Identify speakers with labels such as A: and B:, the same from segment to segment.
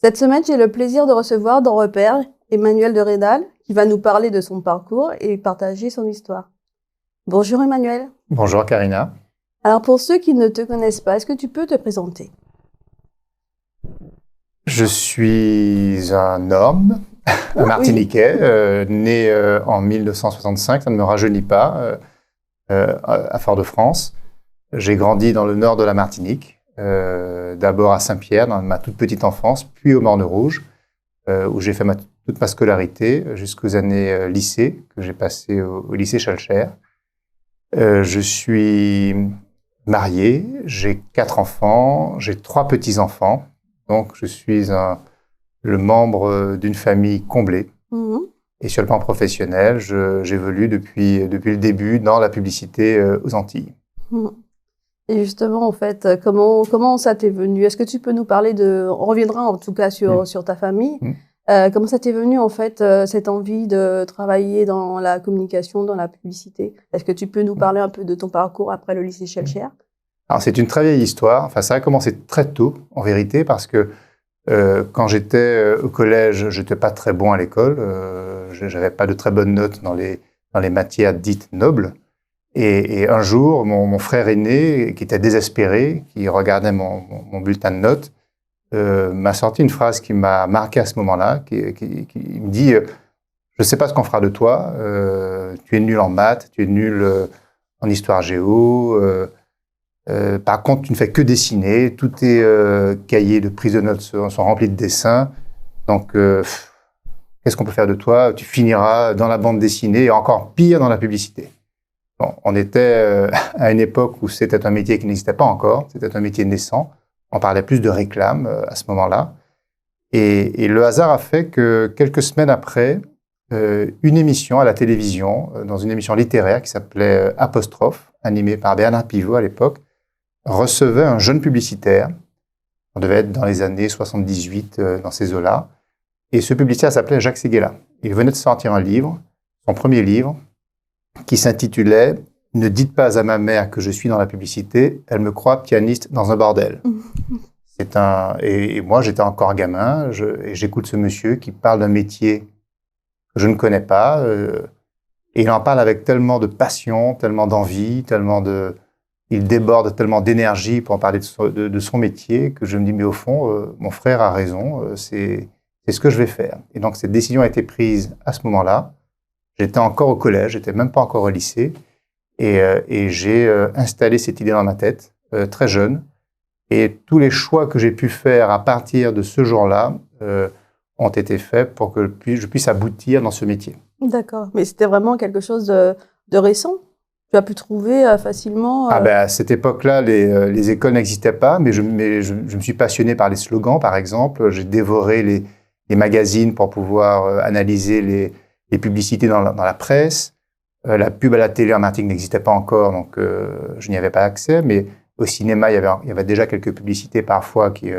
A: Cette semaine, j'ai le plaisir de recevoir dans Repères Emmanuel de Rédal, qui va nous parler de son parcours et partager son histoire. Bonjour Emmanuel.
B: Bonjour Karina.
A: Alors pour ceux qui ne te connaissent pas, est-ce que tu peux te présenter?
B: Je suis un homme, un Martiniquais, né en 1965, ça ne me rajeunit pas, à Fort-de-France. J'ai grandi dans le nord de la Martinique, d'abord à Saint-Pierre, dans ma toute petite enfance, puis au Morne-Rouge, où j'ai fait toute ma scolarité jusqu'aux années lycée, que j'ai passé au lycée Schœlcher. Je suis marié, j'ai 4 enfants, j'ai 3 petits-enfants, donc je suis le membre d'une famille comblée. Et sur le plan professionnel, j'évolue depuis le début dans la publicité aux Antilles.
A: Et justement, en fait, comment ça t'est venu? Est-ce que tu peux nous parler on reviendra en tout cas sur ta famille. Comment ça t'est venu, en fait, cette envie de travailler dans la communication, dans la publicité? Est-ce que tu peux nous parler un peu de ton parcours après le lycée Schœlcher?
B: Alors, c'est une très vieille histoire. Enfin, ça a commencé très tôt, en vérité, parce que quand j'étais au collège, j'étais pas très bon à l'école. J'avais pas de très bonnes notes dans les matières dites nobles. Et un jour, mon frère aîné, qui était désespéré, qui regardait mon bulletin de notes, m'a sorti une phrase qui m'a marqué à ce moment-là, qui me dit « Je ne sais pas ce qu'on fera de toi, tu es nul en maths, tu es nul en histoire géo, par contre tu ne fais que dessiner, tous tes cahiers de prise de notes sont remplis de dessins, donc qu'est-ce qu'on peut faire de toi? Tu finiras dans la bande dessinée et encore pire dans la publicité. » Bon, on était à une époque où c'était un métier qui n'existait pas encore, c'était un métier naissant. On parlait plus de réclame à ce moment-là. Et le hasard a fait que quelques semaines après, une émission à la télévision, dans une émission littéraire qui s'appelait Apostrophe, animée par Bernard Pivot à l'époque, recevait un jeune publicitaire. On devait être dans les années 78, dans ces eaux-là. Et ce publicitaire s'appelait Jacques Séguéla. Il venait de sortir un livre, son premier livre, qui s'intitulait « Ne dites pas à ma mère que je suis dans la publicité, elle me croit pianiste dans un bordel ». Et moi, j'étais encore gamin, et j'écoute ce monsieur qui parle d'un métier que je ne connais pas, et il en parle avec tellement de passion, tellement d'envie, il déborde tellement d'énergie pour en parler de son métier, que je me dis, mais au fond, mon frère a raison, c'est ce que je vais faire. Et donc, cette décision a été prise à ce moment-là. J'étais encore au collège, j'étais même pas encore au lycée, et j'ai installé cette idée dans ma tête, très jeune. Et tous les choix que j'ai pu faire à partir de ce jour-là ont été faits pour que je puisse aboutir dans ce métier.
A: D'accord. Mais c'était vraiment quelque chose de récent? Tu as pu trouver facilement
B: À cette époque-là, les écoles n'existaient pas, mais je me suis passionné par les slogans, par exemple. J'ai dévoré les magazines pour pouvoir analyser les publicités dans la presse. La pub à la télé en Martinique n'existait pas encore, donc je n'y avais pas accès. Mais au cinéma, il y avait déjà quelques publicités parfois qui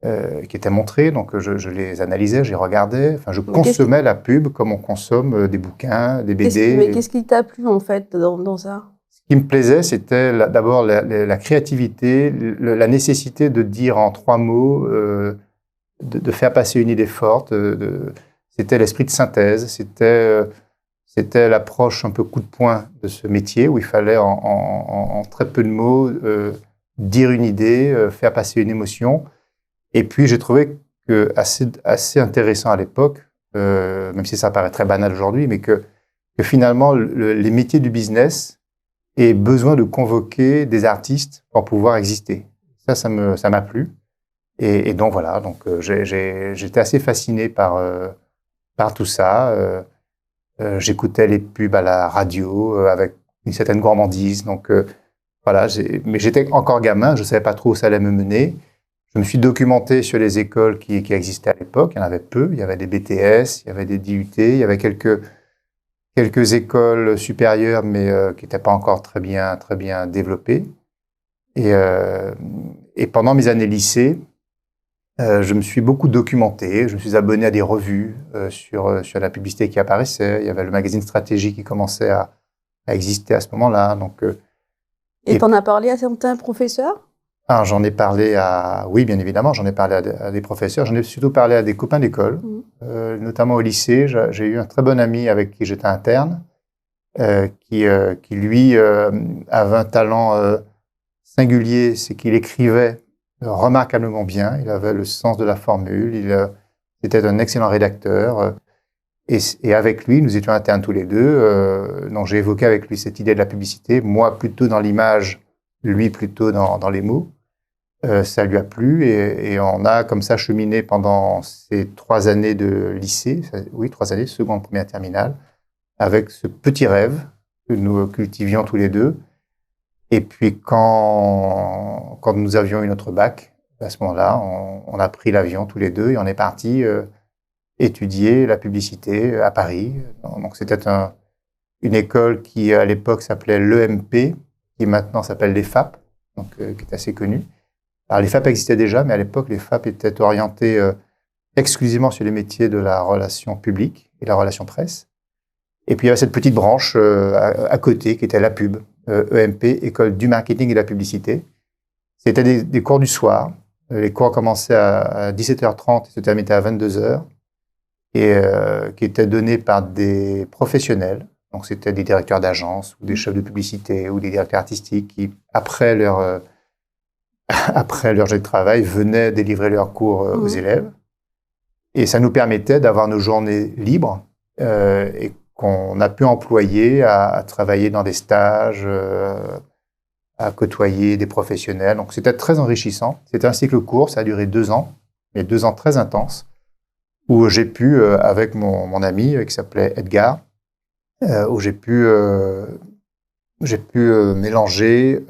B: étaient montrées, donc je les analysais, je les regardais. Enfin, je consommais la pub comme on consomme des bouquins, des BD.
A: Mais qu'est-ce qui t'a plu en fait dans ça?
B: Ce qui me plaisait, c'était d'abord la créativité, la nécessité de dire en 3 mots, de faire passer une idée forte. C'était l'esprit de synthèse, c'était l'approche un peu coup de poing de ce métier où il fallait en très peu de mots dire une idée, faire passer une émotion. Et puis j'ai trouvé que assez intéressant à l'époque, même si ça paraît très banal aujourd'hui, mais que finalement les métiers du business aient besoin de convoquer des artistes pour pouvoir exister. Ça m'a plu. Et donc voilà, j'étais assez fasciné par tout ça. J'écoutais les pubs à la radio avec une certaine gourmandise. Donc voilà, mais j'étais encore gamin, je ne savais pas trop où ça allait me mener. Je me suis documenté sur les écoles qui existaient à l'époque. Il y en avait peu. Il y avait des BTS, il y avait des DUT, il y avait quelques écoles supérieures, mais qui n'étaient pas encore très bien développées. Et pendant mes années lycée, je me suis beaucoup documenté, je me suis abonné à des revues sur la publicité qui apparaissait. Il y avait le magazine Stratégie qui commençait à exister à ce moment-là.
A: Et t'en as parlé à certains professeurs?
B: Ah, j'en ai parlé oui, bien évidemment, j'en ai parlé à des professeurs, j'en ai surtout parlé à des copains d'école, notamment au lycée. J'ai eu un très bon ami avec qui j'étais interne, qui lui, avait un talent singulier, c'est qu'il écrivait remarquablement bien, il avait le sens de la formule, il était un excellent rédacteur. Et avec lui, nous étions internes tous les deux, donc j'ai évoqué avec lui cette idée de la publicité, moi plutôt dans l'image, lui plutôt dans les mots. Ça lui a plu et on a comme ça cheminé pendant ces 3 années de lycée, 3 années, seconde, première, terminale, avec ce petit rêve que nous cultivions tous les deux. Et puis quand nous avions eu notre bac, à ce moment-là, on a pris l'avion tous les deux et on est parti étudier la publicité à Paris. Donc c'était une école qui à l'époque s'appelait l'EMP, qui maintenant s'appelle l'EFAP, donc qui est assez connue. Alors, les FAP existaient déjà, mais à l'époque, les FAP étaient orientés exclusivement sur les métiers de la relation publique et la relation presse. Et puis, il y avait cette petite branche à côté qui était la pub, EMP, École du marketing et de la publicité. C'était des cours du soir. Les cours commençaient à 17h30 et se terminaient à 22h, et qui étaient donnés par des professionnels. Donc, c'était des directeurs d'agence ou des chefs de publicité ou des directeurs artistiques qui, après leur journée de travail, venaient délivrer leurs cours aux élèves. Et ça nous permettait d'avoir nos journées libres et qu'on a pu employer à travailler dans des stages, à côtoyer des professionnels. Donc, c'était très enrichissant. C'était un cycle court, ça a duré 2 ans, mais 2 ans très intenses, où j'ai pu, avec mon ami qui s'appelait Edgar, où j'ai pu mélanger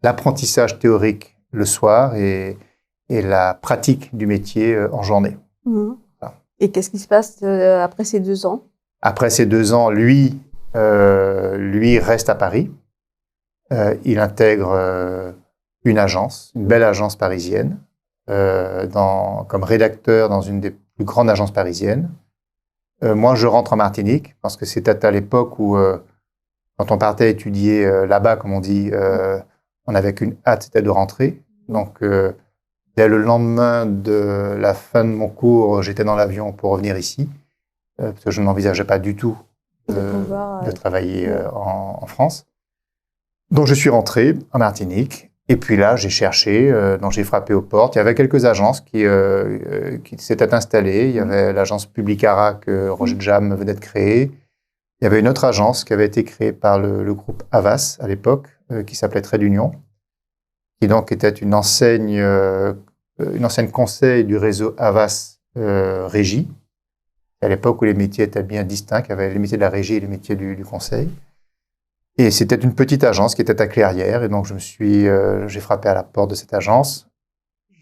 B: l'apprentissage théorique le soir et la pratique du métier en journée.
A: Voilà. Et qu'est-ce qui se passe après ces 2 ans?
B: Après ces 2 ans, lui reste à Paris. Il intègre une agence, une belle agence parisienne, comme rédacteur dans une des plus grandes agences parisiennes. Moi, je rentre en Martinique parce que c'était à l'époque où, quand on partait étudier là-bas, comme on dit, on n'avait qu'une hâte, c'était de rentrer. Donc, dès le lendemain de la fin de mon cours, j'étais dans l'avion pour revenir ici, parce que je n'envisageais pas du tout de travailler en France. Donc, je suis rentré en Martinique, et puis là, j'ai cherché, donc j'ai frappé aux portes. Il y avait quelques agences qui s'étaient installées. Il y avait l'agence Publicara que Roger Jam venait de créer. Il y avait une autre agence qui avait été créée par le groupe Havas à l'époque, qui s'appelait Trait d'Union, qui donc était une enseigne conseil du réseau Havas Régie, à l'époque où les métiers étaient bien distincts. Il y avait les métiers de la régie et les métiers du conseil. Et c'était une petite agence qui était à Clairières, et donc j'ai frappé à la porte de cette agence.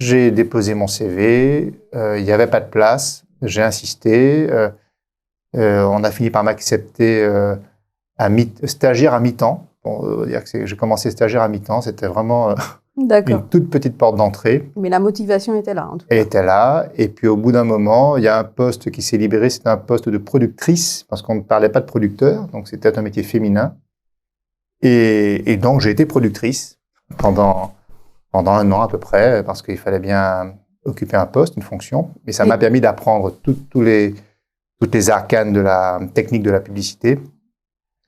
B: J'ai déposé mon CV, il n'y avait pas de place, j'ai insisté, on a fini par m'accepter stagiaire à mi-temps. Bon, dire que j'ai commencé stagiaire à mi-temps, c'était vraiment une toute petite porte d'entrée.
A: Mais la motivation était là, en tout cas.
B: Elle était là, et puis au bout d'un moment, il y a un poste qui s'est libéré, c'était un poste de productrice, parce qu'on ne parlait pas de producteur, donc c'était un métier féminin. Et donc, j'ai été productrice pendant 1 an à peu près, parce qu'il fallait bien occuper un poste, une fonction. Et ça m'a permis d'apprendre toutes les arcanes de la technique de la publicité.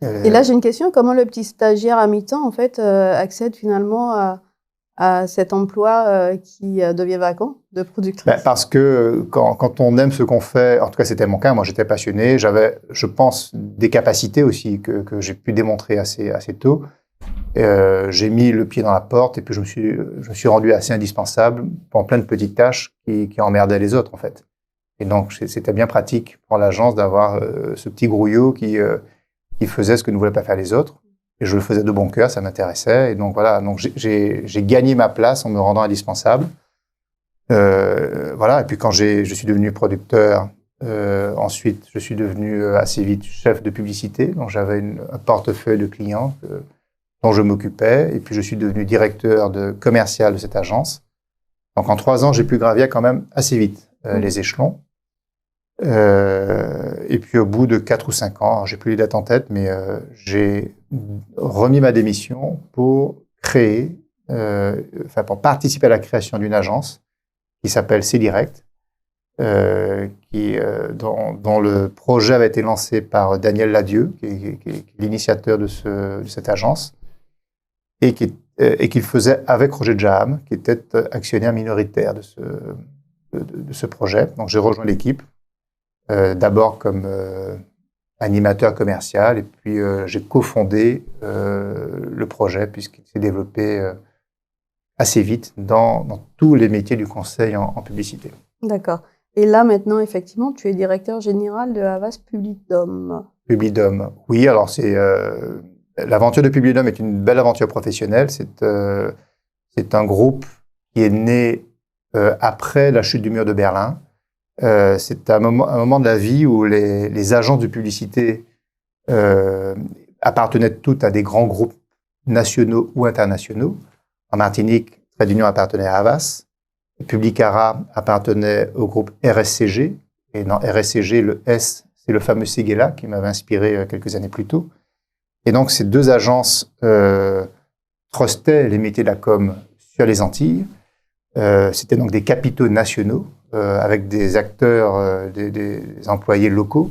A: Et là, j'ai une question. Comment le petit stagiaire à mi-temps, en fait, accède finalement à cet emploi qui devient vacant de productrice?
B: Parce que quand on aime ce qu'on fait, en tout cas c'était mon cas, moi j'étais passionné, j'avais, je pense, des capacités aussi que j'ai pu démontrer assez tôt. J'ai mis le pied dans la porte et puis je me suis rendu assez indispensable pour plein de petites tâches qui emmerdaient les autres en fait. Et donc c'était bien pratique pour l'agence d'avoir ce petit grouillot qui faisait ce que ne voulaient pas faire les autres. Et je le faisais de bon cœur, ça m'intéressait. Et donc voilà, donc j'ai gagné ma place en me rendant indispensable. Voilà. Et puis quand je suis devenu producteur, ensuite je suis devenu assez vite chef de publicité. Donc j'avais un portefeuille de clients dont je m'occupais. Et puis je suis devenu directeur commercial de cette agence. Donc en 3 ans, j'ai pu gravir quand même assez vite les échelons. Et puis au bout de 4 ou 5 ans, j'ai plus les dates en tête, mais j'ai remis ma démission pour créer pour participer à la création d'une agence qui s'appelle C-Direct, dont le projet avait été lancé par Daniel Ladieu, qui est l'initiateur de cette agence, et qu'il faisait avec Roger Jaham, qui était actionnaire minoritaire de ce projet. Donc j'ai rejoint l'équipe, d'abord comme animateur commercial, et puis j'ai cofondé le projet, puisqu'il s'est développé assez vite dans tous les métiers du conseil en publicité.
A: D'accord. Et là, maintenant, effectivement, tu es directeur général de Havas Publidom.
B: Publidom, oui. Alors, l'aventure de Publidom est une belle aventure professionnelle. C'est un groupe qui est né après la chute du mur de Berlin. C'est un moment de la vie où les agences de publicité appartenaient toutes à des grands groupes nationaux ou internationaux. En Martinique, Trait d'Union appartenait à Havas. Publicara appartenait au groupe RSCG. Et dans RSCG, le S, c'est le fameux Séguéla qui m'avait inspiré quelques années plus tôt. Et donc, ces deux agences trustaient les métiers de la com sur les Antilles. C'était donc des capitaux nationaux avec des acteurs, des employés locaux.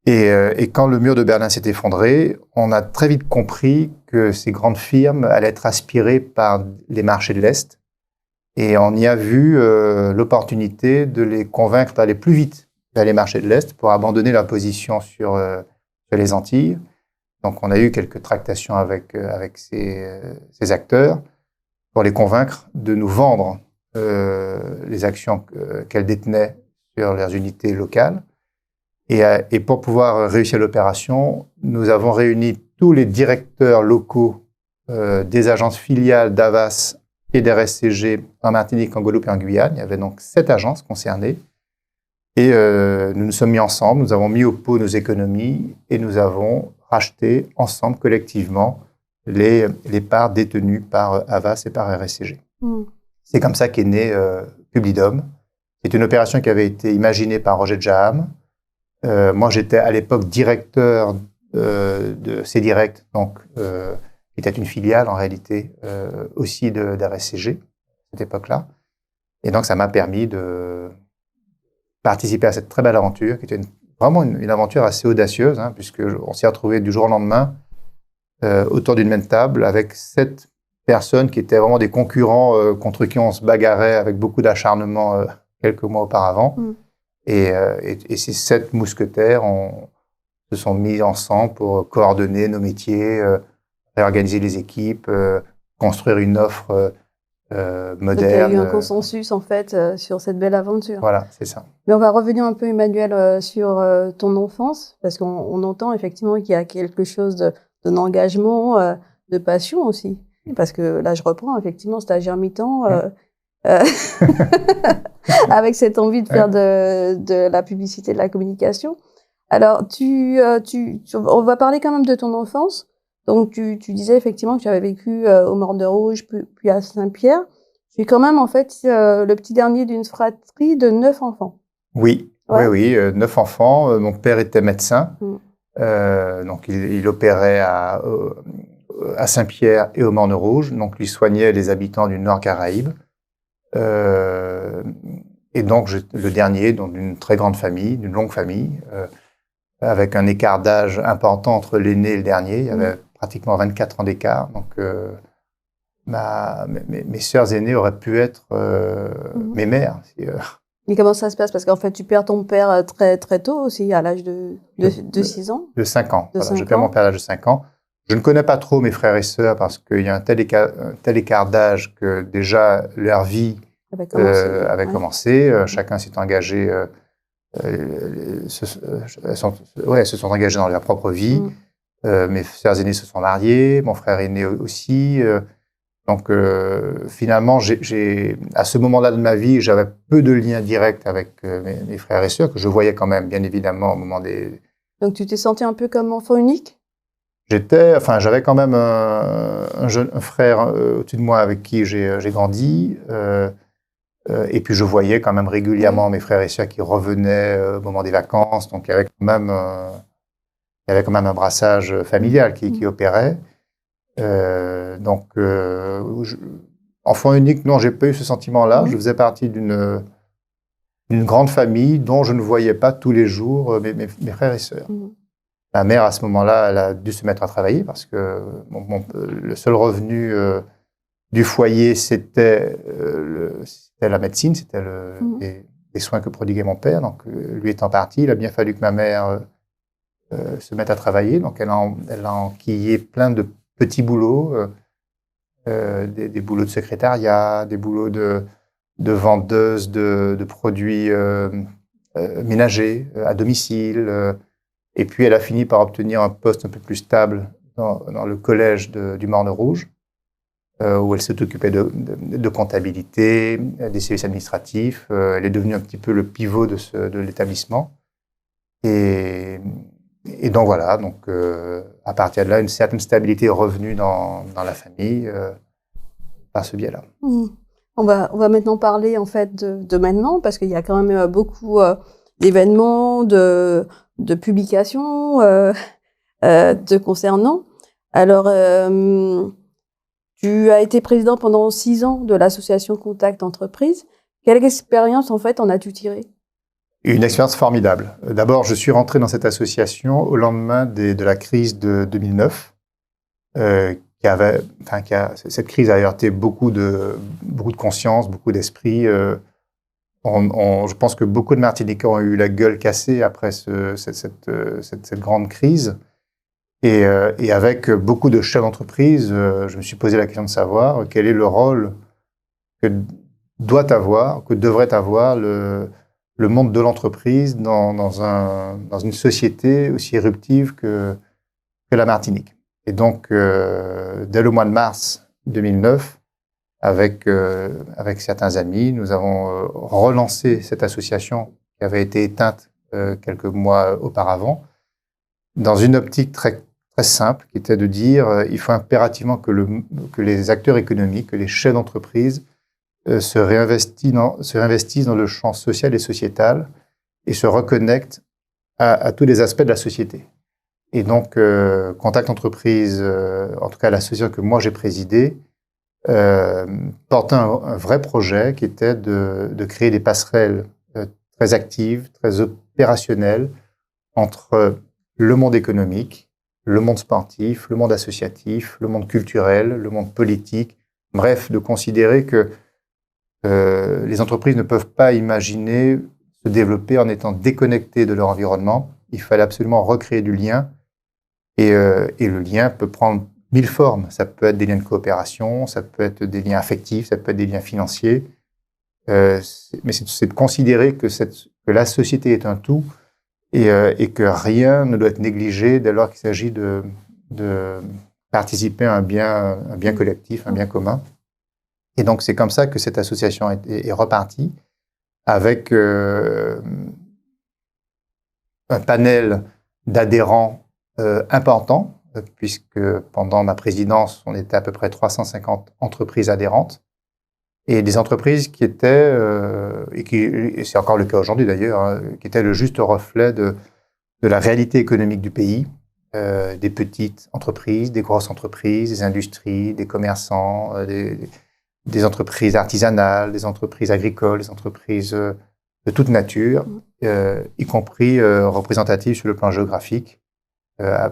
B: Et quand le mur de Berlin s'est effondré, on a très vite compris que ces grandes firmes allaient être aspirées par les marchés de l'Est. Et on y a vu l'opportunité de les convaincre d'aller plus vite vers les marchés de l'Est pour abandonner leur position sur les Antilles. Donc, on a eu quelques tractations avec ces acteurs pour les convaincre de nous vendre les actions qu'elles détenaient sur leurs unités locales. Et pour pouvoir réussir l'opération, nous avons réuni tous les directeurs locaux des agences filiales d'Havas et d'RSCG en Martinique, en Guadeloupe et en Guyane. Il y avait donc 7 agences concernées. Et nous nous sommes mis ensemble, nous avons mis au pot nos économies et nous avons racheté ensemble, collectivement, les parts détenues par Havas et par RSCG. C'est comme ça qu'est né Publidom. C'est une opération qui avait été imaginée par Roger Jaham. Moi, j'étais à l'époque directeur de C-Direct, donc qui était une filiale en réalité aussi d'RSCG à cette époque-là. Et donc, ça m'a permis de participer à cette très belle aventure, qui était vraiment une aventure assez audacieuse, hein, puisqu'on s'est retrouvés du jour au lendemain autour d'une même table avec 7 personnes qui étaient vraiment des concurrents contre qui on se bagarrait avec beaucoup d'acharnement quelques mois auparavant. Et ces 7 mousquetaires se sont mis ensemble pour coordonner nos métiers, réorganiser les équipes, construire une offre moderne.
A: Il y a eu un consensus, en fait, sur cette belle aventure.
B: Voilà, c'est ça.
A: Mais on va revenir un peu, Emmanuel, sur ton enfance, parce qu'on entend effectivement qu'il y a quelque chose d'un engagement, de passion aussi. Parce que là, je reprends, effectivement, stagiaire mi-temps, avec cette envie de faire de la publicité, de la communication. Alors, on va parler quand même de ton enfance. Donc, tu disais effectivement que tu avais vécu au Morne-de-Rouge, puis à Saint-Pierre. Tu es quand même, en fait, le petit dernier d'une fratrie de 9 enfants.
B: Oui, ouais. oui, 9 enfants. Mon père était médecin. Donc, il opérait à Saint-Pierre et au Morne-Rouge. Donc, il soignait les habitants du Nord Caraïbe. Et donc, le dernier d'une très grande famille, d'une longue famille, avec un écart d'âge important entre l'aîné et le dernier. Il y avait pratiquement 24 ans d'écart. Donc, mes sœurs aînées auraient pu être mes mères.
A: Et comment ça se passe? Parce qu'en fait, tu perds ton père très, très tôt aussi, à l'âge de 6 ans.
B: De 5 ans. Voilà, je perds mon père à l'âge de 5 ans. Je ne connais pas trop mes frères et sœurs parce qu'il y a un tel écart d'âge que déjà leur vie avait commencé. Chacun s'est engagé, se sont engagés dans leur propre vie. Mes sœurs aînées se sont mariées, mon frère aîné aussi. Donc finalement, à ce moment-là de ma vie, j'avais peu de liens directs avec mes frères et sœurs que je voyais quand même, bien évidemment, au moment des...
A: Donc tu t'es senti un peu comme enfant unique?
B: J'avais quand même un frère au-dessus de moi avec qui j'ai grandi. Et puis, je voyais quand même régulièrement mes frères et sœurs qui revenaient au moment des vacances. Donc, il y avait quand même un brassage familial qui opérait. Donc, enfant unique, non, j'ai pas eu ce sentiment-là. Je faisais partie d'une grande famille dont je ne voyais pas tous les jours mes frères et sœurs. Ma mère, à ce moment-là, elle a dû se mettre à travailler parce que le seul revenu du foyer, c'était la médecine, c'était les soins que prodiguait mon père. Donc, lui étant parti, il a bien fallu que ma mère se mette à travailler. Donc, elle a enquillé plein de petits boulots, des boulots de secrétariat, des boulots de vendeuse de produits ménagers à domicile. Et puis, elle a fini par obtenir un poste un peu plus stable dans le collège du Morne-Rouge, où elle s'est occupée de comptabilité, des services administratifs. Elle est devenue un petit peu le pivot de l'établissement. Et donc voilà, à partir de là, une certaine stabilité est revenue dans la famille par ce biais-là.
A: On va maintenant parler en fait de maintenant, parce qu'il y a quand même beaucoup d'événements, de publications te concernant. Alors, tu as été président pendant 6 ans de l'association Contact Entreprise. Quelle expérience en fait en as-tu tiré?
B: Une expérience formidable. D'abord, je suis rentré dans cette association au lendemain de la crise de 2009. Cette crise a heurté beaucoup de conscience, beaucoup d'esprit. Je pense que beaucoup de Martiniquais ont eu la gueule cassée après cette grande crise. Et avec beaucoup de chefs d'entreprise, je me suis posé la question de savoir quel est le rôle que devrait avoir le monde de l'entreprise dans une société aussi éruptive que la Martinique. Et donc, dès le mois de mars 2009, avec certains amis, nous avons relancé cette association qui avait été éteinte quelques mois auparavant, dans une optique très simple, qui était de dire il faut impérativement que les acteurs économiques, que les chefs d'entreprise se réinvestissent dans le champ social et sociétal et se reconnectent à tous les aspects de la société. Et donc, Contact Entreprise, en tout cas l'association que moi j'ai présidée, portait un vrai projet qui était de créer des passerelles très actives, très opérationnelles entre le monde économique, le monde sportif, le monde associatif, le monde culturel, le monde politique. Bref, de considérer que les entreprises ne peuvent pas imaginer se développer en étant déconnectées de leur environnement. Il fallait absolument recréer du lien. Et le lien peut prendre 1000 formes. Ça peut être des liens de coopération, ça peut être des liens affectifs, ça peut être des liens financiers. Mais c'est de considérer que la société est un tout et que rien ne doit être négligé dès lors qu'il s'agit de participer à un bien collectif, un bien commun. Et donc, c'est comme ça que cette association est repartie avec un panel d'adhérents important, puisque pendant ma présidence, on était à peu près 350 entreprises adhérentes, et des entreprises qui étaient, et c'est encore le cas aujourd'hui d'ailleurs, qui étaient le juste reflet de la réalité économique du pays, des petites entreprises, des grosses entreprises, des industries, des commerçants, des entreprises artisanales, des entreprises agricoles, des entreprises de toute nature, y compris représentatives sur le plan géographique,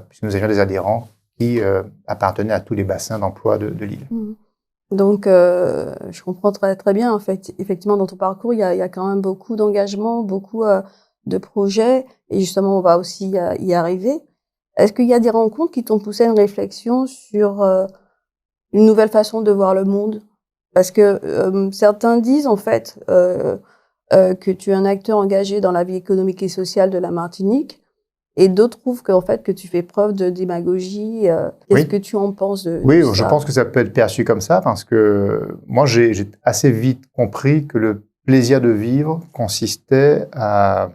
B: puisque nous avions des adhérents qui appartenaient à tous les bassins d'emploi de l'île.
A: Donc, je comprends très, très bien. En fait, effectivement, dans ton parcours, il y a quand même beaucoup d'engagement, beaucoup de projets, et justement, on va aussi y arriver. Est-ce qu'il y a des rencontres qui t'ont poussé à une réflexion sur une nouvelle façon de voir le monde? Parce que certains disent, en fait, que tu es un acteur engagé dans la vie économique et sociale de la Martinique, et d'autres trouvent qu'en fait, que tu fais preuve de démagogie. Qu'est-ce que tu en penses de ça?
B: Je pense que ça peut être perçu comme ça, parce que moi, j'ai assez vite compris que le plaisir de vivre consistait à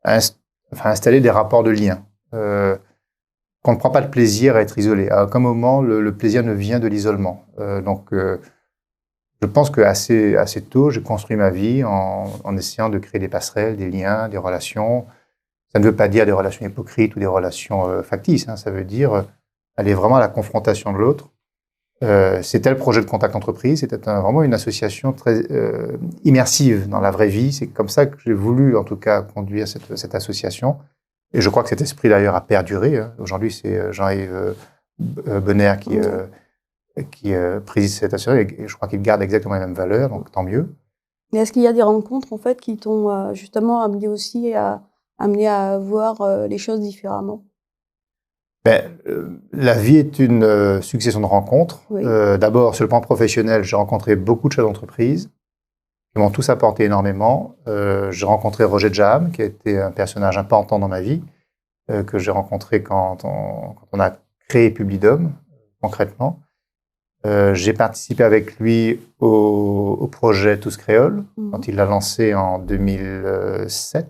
B: installer des rapports de lien. Qu'on ne prend pas de plaisir à être isolé. À aucun moment, le plaisir ne vient de l'isolement. Je pense que assez tôt, j'ai construit ma vie en essayant de créer des passerelles, des liens, des relations. Ça ne veut pas dire des relations hypocrites ou des relations factices. Ça veut dire aller vraiment à la confrontation de l'autre. C'était le projet de Contact Entreprise, c'était vraiment une association très immersive dans la vraie vie. C'est comme ça que j'ai voulu, en tout cas, conduire cette association. Et je crois que cet esprit, d'ailleurs, a perduré. Hein. Aujourd'hui, c'est Jean-Yves Bonner qui préside cette association, et je crois qu'il garde exactement les mêmes valeurs, donc tant mieux.
A: Et est-ce qu'il y a des rencontres, en fait, qui t'ont justement amené aussi à voir les choses différemment?
B: La vie est une succession de rencontres. Oui. D'abord, sur le plan professionnel, j'ai rencontré beaucoup de chefs d'entreprise qui m'ont tous apporté énormément. J'ai rencontré Roger Jaham, qui a été un personnage important dans ma vie, que j'ai rencontré quand on a créé Publidom, concrètement. J'ai participé avec lui au projet Tous Créoles, quand il l'a lancé en 2007.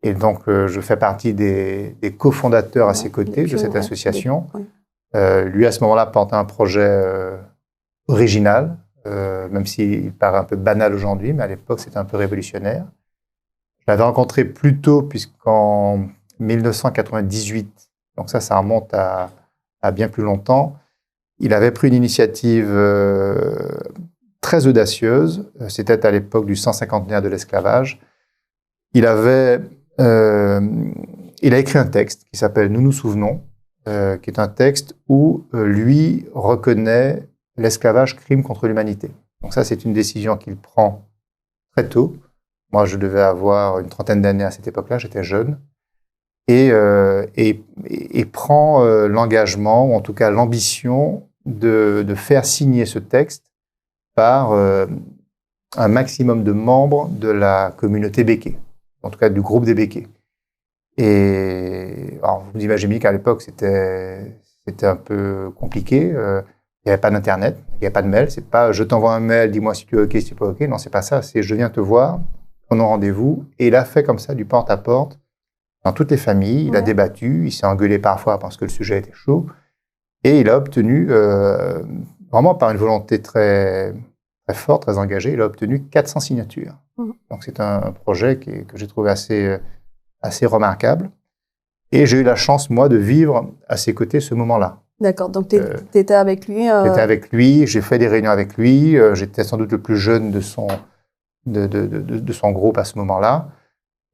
B: Et donc, je fais partie des cofondateurs à ses côtés de cette association. Lui, à ce moment-là, portait un projet original, même s'il paraît un peu banal aujourd'hui, mais à l'époque, c'était un peu révolutionnaire. Je l'avais rencontré plus tôt, puisqu'en 1998, donc ça remonte à bien plus longtemps, il avait pris une initiative très audacieuse. C'était à l'époque du 150e de l'esclavage. Il a écrit un texte qui s'appelle « Nous nous souvenons », qui est un texte où lui reconnaît l'esclavage crime contre l'humanité. Donc ça, c'est une décision qu'il prend très tôt. Moi, je devais avoir une trentaine d'années à cette époque-là, j'étais jeune. Et prend l'engagement, ou en tout cas l'ambition, de faire signer ce texte par un maximum de membres de la communauté béké, en tout cas du groupe des békés. Et alors, vous imaginez qu'à l'époque, c'était un peu compliqué. Il n'y avait pas d'Internet, il n'y avait pas de mail. C'est pas « je t'envoie un mail, dis-moi si tu es OK, si tu n'es pas OK ». Non, c'est pas ça. C'est « je viens te voir, prenons rendez-vous ». Et il a fait comme ça, du porte-à-porte, dans toutes les familles. Il a débattu, il s'est engueulé parfois parce que le sujet était chaud. Et il a obtenu, vraiment par une volonté très, très forte, très engagée, il a obtenu 400 signatures. Donc c'est un projet que j'ai trouvé assez remarquable. Et j'ai eu la chance, moi, de vivre à ses côtés ce moment-là.
A: D'accord, donc tu étais avec lui
B: J'étais avec lui, j'ai fait des réunions avec lui. J'étais sans doute le plus jeune de son groupe à ce moment-là.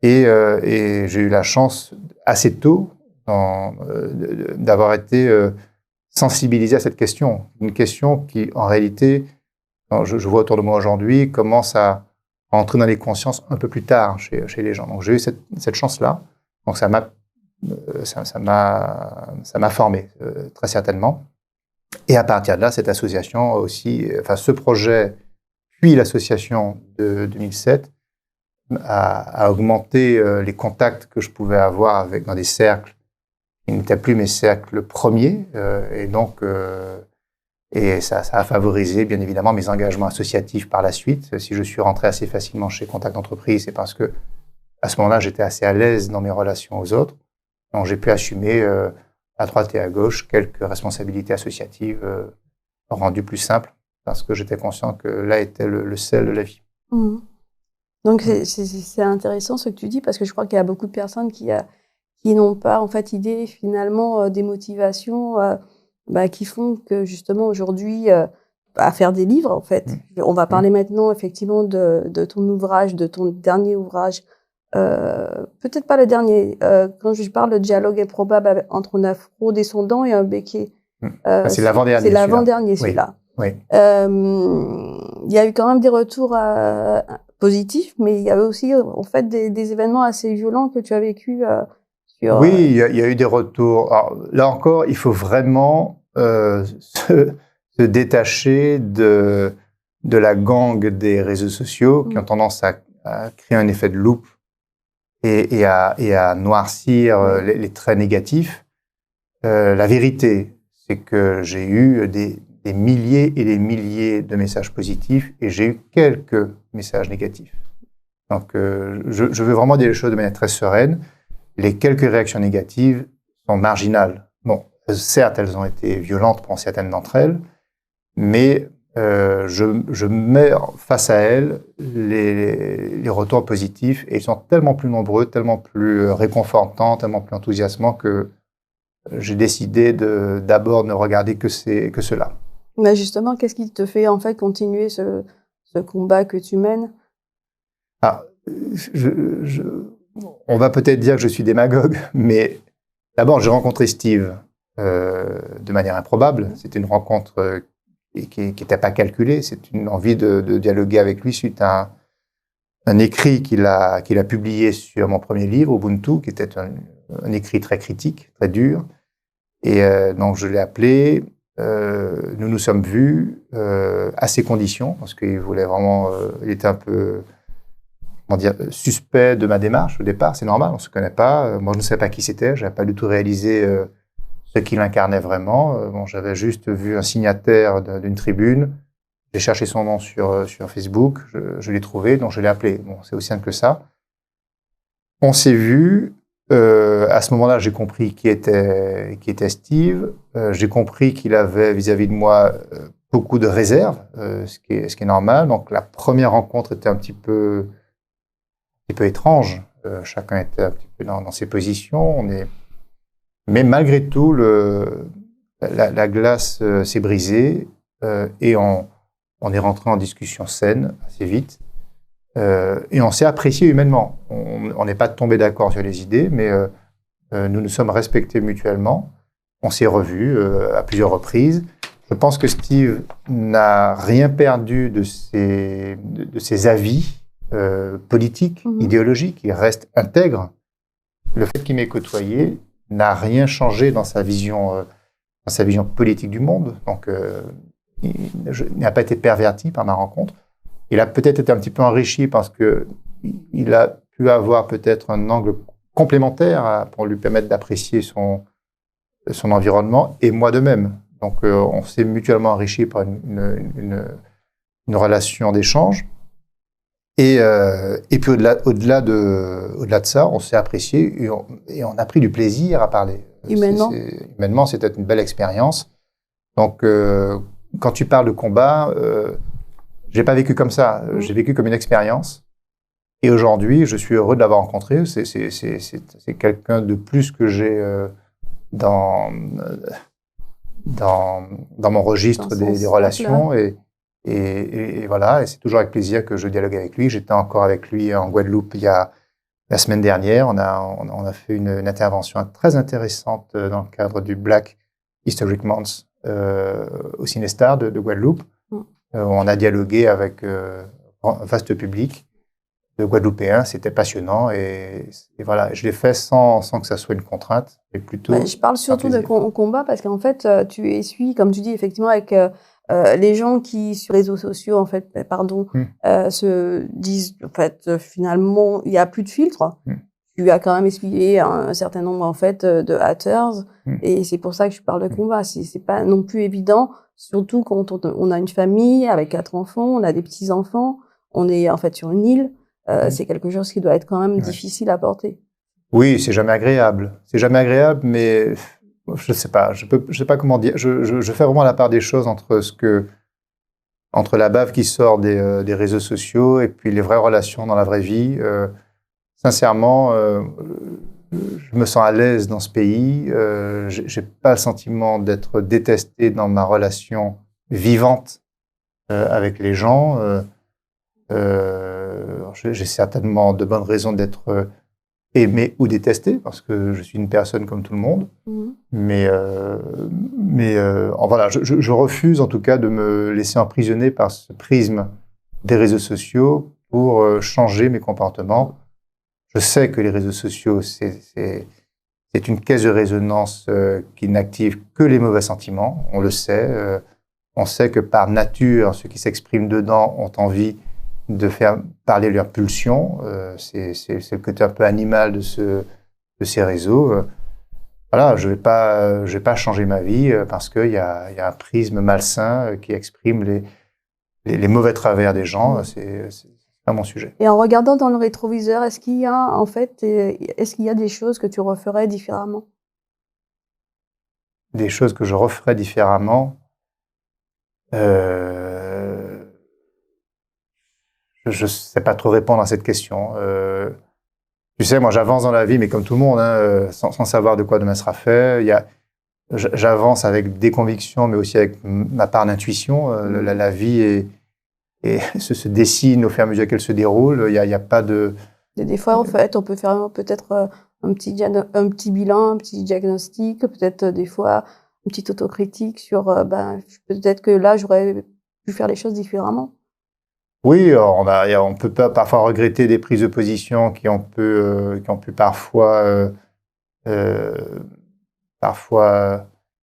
B: Et j'ai eu la chance, assez tôt, d'avoir été sensibilisé à cette question. Une question qui, en réalité, je vois autour de moi aujourd'hui, commence à entrer dans les consciences un peu plus tard chez les gens. Donc, j'ai eu cette chance-là. Donc, ça m'a formé, très certainement. Et à partir de là, cette association aussi, enfin, ce projet, puis l'association de 2007, a augmenté les contacts que je pouvais avoir dans des cercles qui n'étaient plus mes cercles premiers. Et donc, ça a favorisé, bien évidemment, mes engagements associatifs par la suite. Si je suis rentré assez facilement chez Contact Entreprise, c'est parce que, à ce moment-là, j'étais assez à l'aise dans mes relations aux autres. Donc, j'ai pu assumer à droite et à gauche quelques responsabilités associatives rendues plus simples parce que j'étais conscient que là était le sel de la vie.
A: Donc, c'est intéressant ce que tu dis, parce que je crois qu'il y a beaucoup de personnes qui n'ont pas, en fait, idée, finalement, des motivations qui font que, justement, aujourd'hui, à faire des livres, en fait. On va parler maintenant, effectivement, de ton ouvrage, de ton dernier ouvrage. Peut-être pas le dernier. Quand je parle de dialogue improbable entre un afro-descendant et un béké.
B: C'est l'avant-dernier.
A: C'est l'avant-dernier, celui-là.
B: Oui.
A: Il y a eu quand même des retours positifs, mais il y avait aussi, en fait, des événements assez violents que tu as vécu sur...
B: Oui, il y a eu des retours. Alors, là encore, il faut vraiment se détacher de la gangue des réseaux sociaux qui ont tendance à créer un effet de loupe et à noircir les traits négatifs. La vérité, c'est que j'ai eu des milliers et des milliers de messages positifs et j'ai eu quelques messages négatifs. Donc, je veux vraiment dire les choses de manière très sereine. Les quelques réactions négatives sont marginales. Bon, certes, elles ont été violentes pour certaines d'entre elles, mais je mets face à elles les retours positifs et ils sont tellement plus nombreux, tellement plus réconfortants, tellement plus enthousiasmants que j'ai décidé d'abord ne regarder que cela.
A: Mais justement, qu'est-ce qui te fait en fait continuer ce combat que tu mènes?
B: Ah, on va peut-être dire que je suis démagogue, mais d'abord, j'ai rencontré Steve de manière improbable. C'était une rencontre qui n'était pas calculée. C'est une envie de dialoguer avec lui suite à un écrit qu'il a publié sur mon premier livre, Ubuntu, qui était un écrit très critique, très dur. Et donc, je l'ai appelé. Nous nous sommes vus à ses conditions, parce qu'il voulait vraiment... il était un peu... comment dire, suspect de ma démarche au départ, c'est normal, on ne se connaît pas. Moi, je ne savais pas qui c'était, je n'avais pas du tout réalisé ce qu'il incarnait vraiment. Bon, j'avais juste vu un signataire d'une tribune, j'ai cherché son nom sur Facebook, je l'ai trouvé, donc je l'ai appelé. Bon, c'est aussi simple que ça. On s'est vu. À ce moment-là, j'ai compris qui était Steve. J'ai compris qu'il avait vis-à-vis de moi beaucoup de réserves, ce qui est normal. Donc la première rencontre était un petit peu étrange. Chacun était un petit peu dans ses positions. Mais malgré tout, la glace s'est brisée et on est rentré en discussion saine assez vite. Et on s'est apprécié humainement. On n'est pas tombé d'accord sur les idées, mais nous nous sommes respectés mutuellement. On s'est revus à plusieurs reprises. Je pense que Steve n'a rien perdu de ses avis politiques, idéologiques. Il reste intègre. Le fait qu'il m'ait côtoyé n'a rien changé dans sa vision politique du monde. Donc, il n'a pas été perverti par ma rencontre. Il a peut-être été un petit peu enrichi parce qu'il a pu avoir peut-être un angle complémentaire pour lui permettre d'apprécier son environnement et moi de même. Donc, on s'est mutuellement enrichi par une relation d'échange. Et puis au-delà de ça, on s'est apprécié et on a pris du plaisir à parler. Humainement, c'était une belle expérience. Donc, quand tu parles de combat, j'ai pas vécu comme ça. J'ai vécu comme une expérience. Et aujourd'hui, je suis heureux de l'avoir rencontré. C'est quelqu'un de plus que j'ai dans mon registre des relations. Et voilà, et c'est toujours avec plaisir que je dialogue avec lui. J'étais encore avec lui en Guadeloupe la semaine dernière. On a fait une intervention très intéressante dans le cadre du Black Historic Month au Cinestar de Guadeloupe. On a dialogué avec un vaste public de Guadeloupéens. C'était passionnant et voilà, je l'ai fait sans que ça soit une contrainte, mais plutôt.
A: Je parle surtout de combat parce qu'en fait, tu essuies, comme tu dis, effectivement, avec les gens qui sur les réseaux sociaux, en fait, se disent, en fait, finalement, il n'y a plus de filtre. Tu as quand même essuyé un certain nombre, en fait, de haters, et c'est pour ça que je parle de combat. C'est pas non plus évident. Surtout quand on a une famille avec 4 enfants, on a des petits-enfants, on est en fait sur une île, c'est quelque chose qui doit être quand même difficile à porter.
B: Oui, c'est jamais agréable. C'est jamais agréable, mais je sais pas. Je sais pas comment dire. Je fais vraiment la part des choses entre la bave qui sort des réseaux sociaux et puis les vraies relations dans la vraie vie. Sincèrement, je me sens à l'aise dans ce pays. J'ai pas le sentiment d'être détesté dans ma relation vivante avec les gens. J'ai certainement de bonnes raisons d'être aimé ou détesté parce que je suis une personne comme tout le monde. Mais voilà, je refuse en tout cas de me laisser emprisonner par ce prisme des réseaux sociaux pour changer mes comportements. Je sais que les réseaux sociaux, c'est une caisse de résonance qui n'active que les mauvais sentiments. On le sait. On sait que par nature, ceux qui s'expriment dedans ont envie de faire parler leurs pulsions. C'est le côté un peu animal de ces réseaux. Voilà, je vais pas changer ma vie parce qu'il y a un prisme malsain qui exprime les mauvais travers des gens. C'est pas mon sujet.
A: Et en regardant dans le rétroviseur, est-ce qu'il y a des choses que tu referais différemment?
B: Des choses que je referais différemment. Je ne sais pas trop répondre à cette question. Tu sais, moi, j'avance dans la vie, mais comme tout le monde, hein, sans savoir de quoi demain sera fait. J'avance avec des convictions, mais aussi avec ma part d'intuition. La vie se dessine au fur et à mesure qu'elle se déroule. Il y a pas de...
A: Et des fois, en fait, on peut faire peut-être un petit bilan, un petit diagnostic, peut-être des fois une petite autocritique sur peut-être que là, j'aurais pu faire les choses différemment.
B: Oui, alors on peut parfois regretter des prises de position qui ont pu parfois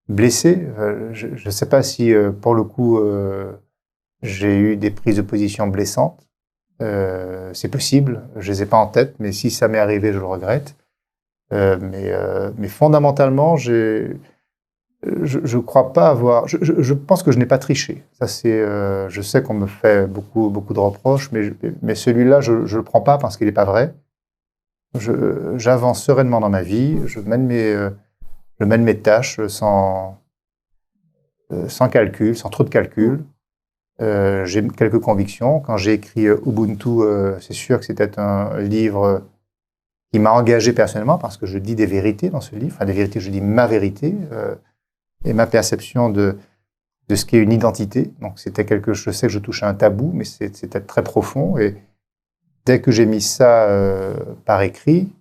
B: blesser. Je ne sais pas si, pour le coup, j'ai eu des prises de position blessantes. C'est possible, je les ai pas en tête, mais si ça m'est arrivé, je le regrette. Mais fondamentalement, je crois pas avoir. Je pense que je n'ai pas triché. Ça, je sais qu'on me fait beaucoup de reproches, mais celui-là, je le prends pas parce qu'il n'est pas vrai. J'avance sereinement dans ma vie. Je mène mes tâches sans calcul, sans trop de calcul. J'ai quelques convictions. Quand j'ai écrit Ubuntu, c'est sûr que c'était un livre qui m'a engagé personnellement parce que je dis des vérités dans ce livre. Enfin, des vérités, je dis ma vérité et ma perception de ce qu'est une identité. Donc, c'était je sais que je touchais un tabou, mais c'était très profond. Et dès que j'ai mis ça par écrit,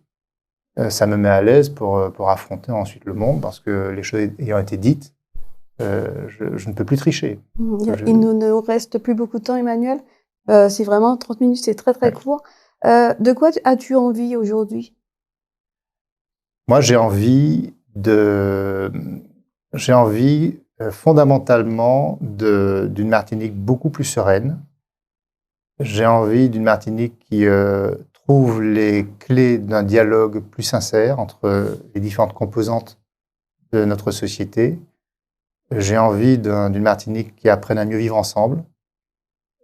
B: ça me met à l'aise pour affronter ensuite le monde parce que les choses ayant été dites, je ne peux plus tricher.
A: Il ne nous reste plus beaucoup de temps, Emmanuel. C'est vraiment 30 minutes, c'est très, très court. De quoi as-tu envie aujourd'hui?
B: Moi, j'ai envie fondamentalement d'une Martinique beaucoup plus sereine. J'ai envie d'une Martinique qui trouve les clés d'un dialogue plus sincère entre les différentes composantes de notre société. J'ai envie d'une Martinique qui apprenne à mieux vivre ensemble.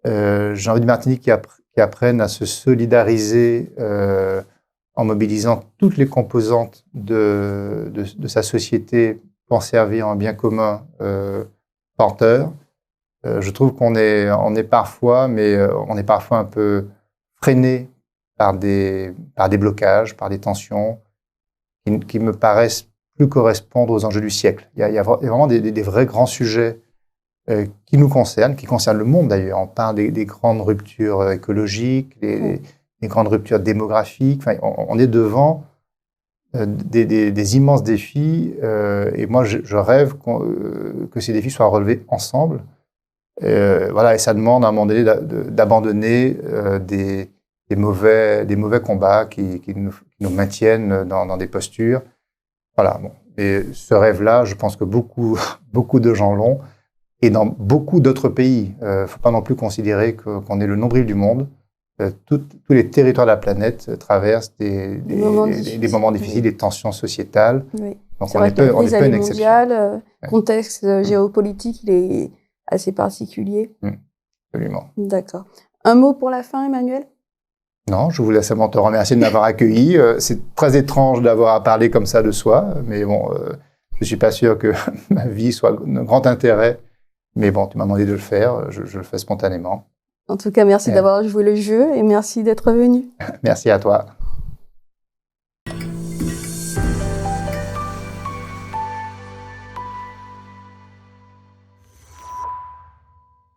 B: J'ai envie d'une Martinique qui apprenne à se solidariser en mobilisant toutes les composantes de sa société pour en servir un bien commun porteur. Je trouve qu'on est parfois un peu freiné par des blocages, par des tensions qui me paraissent plus correspondre aux enjeux du siècle. Il y a vraiment des vrais grands sujets qui nous concernent, qui concernent le monde d'ailleurs. On parle des grandes ruptures écologiques, des grandes ruptures démographiques. Enfin, on est devant des immenses défis et moi je rêve que ces défis soient relevés ensemble. Voilà, et ça demande à un moment donné d'abandonner des mauvais combats qui nous maintiennent dans des postures. Voilà. Bon. Et ce rêve-là, je pense que beaucoup de gens l'ont. Et dans beaucoup d'autres pays, faut pas non plus considérer qu'on est le nombril du monde. Tous les territoires de la planète traversent des moments difficiles, des tensions sociétales.
A: Oui.
B: Donc on n'est pas une exception.
A: Le contexte géopolitique, il est assez particulier.
B: Absolument. D'accord.
A: Un mot pour la fin, Emmanuel?
B: Non, je voulais seulement te remercier de m'avoir accueilli. C'est très étrange d'avoir à parler comme ça de soi, mais bon, je suis pas sûr que ma vie soit de grand intérêt. Mais bon, tu m'as demandé de le faire, je le fais spontanément.
A: En tout cas, merci d'avoir joué le jeu et merci d'être venu.
B: Merci à toi.